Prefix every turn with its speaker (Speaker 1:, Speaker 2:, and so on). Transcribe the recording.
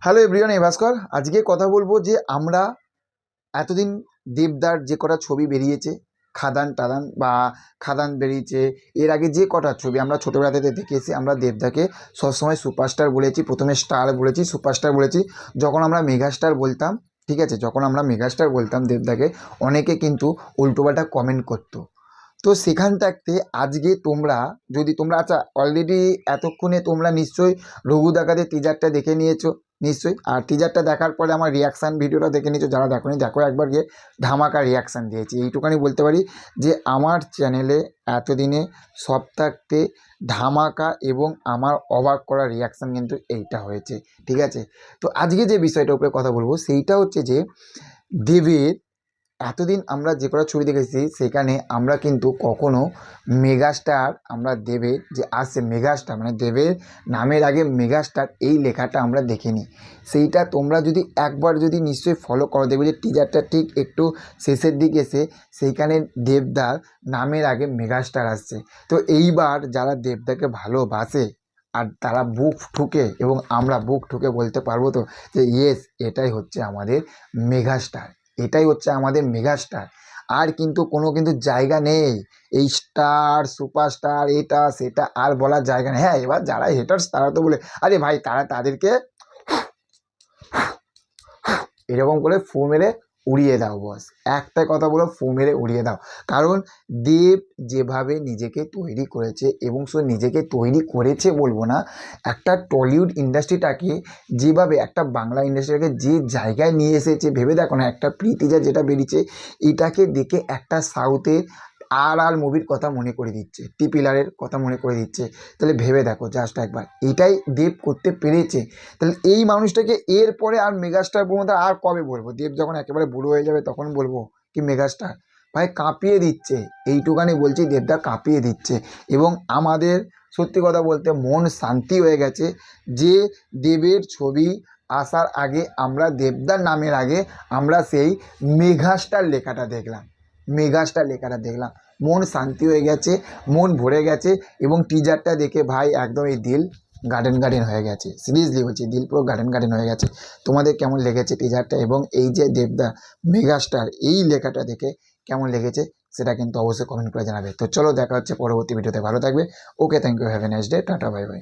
Speaker 1: Hello everyone, এই ভাস্কর। আজকে কথা বলবো যে আমরা এতদিন দেবদার যে কটা ছবি বেরিয়েছে, খাদান টাদান বা খাদান বেরিয়েছে, এর আগে যে কটা ছবি আমরা ছোটোবেলা থেকে দেখেছি, আমরা দেবদাকে সবসময় সুপারস্টার বলেছি। প্রথমে স্টার বলেছি, সুপারস্টার বলেছি। যখন আমরা মেগাস্টার বলতাম, ঠিক আছে, যখন আমরা মেগাস্টার বলতাম দেবদাকে, অনেকে কিন্তু উল্টোপাল্টা কমেন্ট করতো। তো সেখান থাকতে আজকে তোমরা, যদি তোমরা, আচ্ছা, অলরেডি এতক্ষণে তোমরা নিশ্চয়ই রঘু ডাকাতের টিজারটা দেখে নিয়েছো, নিশ্চয়ই। আর টিজারটা দেখার পরে আমার রিয়াকশান ভিডিওটা দেখে নিয়েছো। যারা দেখোনি, দেখো একবার গিয়ে, ধামাকা রিয়াকশান দিয়েছি। এইটুখানি বলতে পারি যে আমার চ্যানেলে এতদিনে সব থাকতে ধামাকা এবং আমার অবাক করা রিয়াকশান কিন্তু এইটা হয়েছে, ঠিক আছে। তো আজকে যে বিষয়টার উপরে কথা বলবো সেইটা হচ্ছে যে দেবের এতদিন আমরা যে কটা ছবি দেখেছি সেখানে আমরা কিন্তু কখনো মেগাস্টার, আমরা দেবের যে আসছে মেগাস্টার, মানে দেবের নামের আগে মেগাস্টার এই লেখাটা আমরা দেখিনি। সেইটা তোমরা যদি একবার যদি নিশ্চয়ই ফলো করো, দেখবে যে টিজারটা ঠিক একটু শেষের দিকে এসে সেইখানে দেবদার নামের আগে মেগাস্টার আসছে। তো এইবার যারা দেবদাকে ভালোবাসে আর তারা বুক ঠুকে, এবং আমরা বুক ঠুকে বলতে পারবো তো যে ইয়েস, এটাই হচ্ছে আমাদের মেগাস্টার, এটাই হচ্ছে আমাদের মেগাস্টার। আর কিন্তু কোনো কিন্তু জায়গা নেই এই স্টার সুপারস্টার এটা সেটা আর বলার জায়গা নেই। হ্যাঁ, এবার যারা হেটার্স তারা তো বলে, আরে ভাই, তারা তাদেরকে এরকম করে ফু মেরে উড়িয়ে দাও, বস। একটাই কথা বলো, ফু মেরে উড়িয়ে দাও। কারণ দেব যেভাবে নিজেকে তৈরি করেছে, এবং সে নিজেকে তৈরি করেছে বলবো না, একটা টলিউড ইন্ডাস্ট্রিটাকে যেভাবে, একটা বাংলা ইন্ডাস্ট্রিটাকে যে জায়গায় নিয়ে এসেছে, ভেবে দেখো না। একটা প্রীতিজা যেটা বেরিয়েছে, এটাকে দেখে একটা সাউথের আর মুভির কথা মনে করে দিচ্ছে, টিপিলারের কথা মনে করে দিচ্ছে। তাহলে ভেবে দেখো জাস্ট একবার, এটাই দেব করতে পেরেছে। তাহলে এই মানুষটাকে এরপরে আর মেগাস্টার বলবো আর কবে বলবো? দেব যখন একেবারে বুড়ো হয়ে যাবে তখন বলবো কি মেগাস্টার? ভাই, কাঁপিয়ে দিচ্ছে, এইটুখানি বলছি, দেবদা কাঁপিয়ে দিচ্ছে। এবং আমাদের সত্যি কথা বলতে মন শান্তি হয়ে গেছে যে দেবের ছবি আসার আগে, আমরা দেবদার নামের আগে আমরা সেই মেগাস্টার লেখাটা দেখলাম, মেগাস্টার লেখাটা দেখলাম। মন শান্তি হয়ে গেছে, মন ভরে গেছে। এবং টিজারটা দেখে ভাই একদম এই দিল গার্ডেন গার্ডেন হয়ে গেছে, সিরিয়াসলি বলছি, দিল পুরো গার্ডেন গার্ডেন হয়ে গেছে। তোমাদের কেমন লেগেছে টিজারটা, এবং এই যে দেবদা মেগাস্টার এই লেখাটা দেখে কেমন লেগেছে সেটা কিন্তু অবশ্যই কমেন্ট করে জানাবে। তো চলো, দেখা হচ্ছে পরবর্তী ভিডিওতে। ভালো থাকবে। Okay, thank you, have a nice day, tata, bye by.